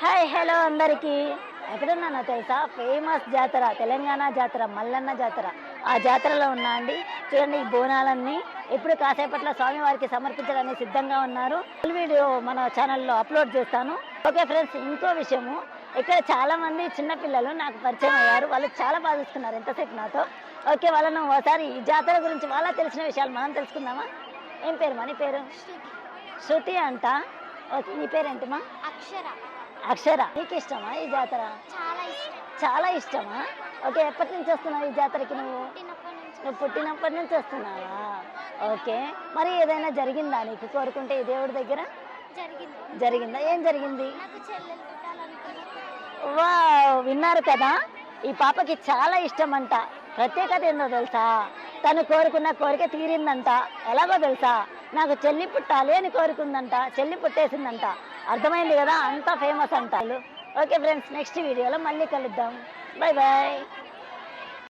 Hi hello అందరికీ. ఎక్కడున్నానో తెలుసా? Famous జాతర, తెలంగాణ జాతర, మల్లన్న జాతర. ఆ జాతరలో ఉన్నా అండి. చూడండి ఈ బోనాలన్నీ ఎప్పుడు కాసేపట్లో స్వామివారికి సమర్పించడానికి సిద్ధంగా ఉన్నారు. ఫుల్ వీడియో మన ఛానల్లో అప్లోడ్ చేస్తాను. ఓకే ఫ్రెండ్స్, ఇంకో విషయము, ఇక్కడ చాలామంది చిన్నపిల్లలు నాకు పరిచయం అయ్యారు. వాళ్ళు చాలా బాగా చూసుకున్నారు ఎంతసేపు నాతో. ఓకే, వాళ్ళను ఒకసారి ఈ జాతర గురించి వాళ్ళకి తెలిసిన విషయాలు మనం తెలుసుకుందామా? ఏం పేరు మా నీ పేరు? శృతి అంట. ఓకే, నీ పేరేంటమ్మా? అక్షర. అక్షర. నీకు ఇష్టమా ఈ జాతర? చాలా ఇష్టం. చాలా ఇష్టమా? ఓకే, ఎప్పటి నుంచి వస్తున్నావు ఈ జాతరకి నువ్వు? పుట్టినప్పటి నుంచి నువ్వు పుట్టినప్పటి నుంచి వస్తున్నావా? ఓకే, మరి ఏదైనా జరిగిందా నీకు కోరుకుంటే ఈ దేవుడి దగ్గర? జరిగింది. జరిగిందా? ఏం జరిగింది? నాకు చెల్లెలు పుట్టాలనుకున్నా. వావ్, విన్నారు కదా, ఈ పాపకి చాలా ఇష్టమంట. ప్రత్యేకత ఏందో తెలుసా? తను కోరుకున్న కోరిక తీరిందంట. ఎలాగో తెలుసా? నాకు చెల్లి పుట్టాలి అని కోరుకుందంట, చెల్లి పుట్టేసిందంట. అర్థమైంది కదా, అంతా ఫేమస్ అంట. ఓకే ఫ్రెండ్స్, నెక్స్ట్ వీడియోలో మళ్ళీ కలుద్దాం. Bye bye.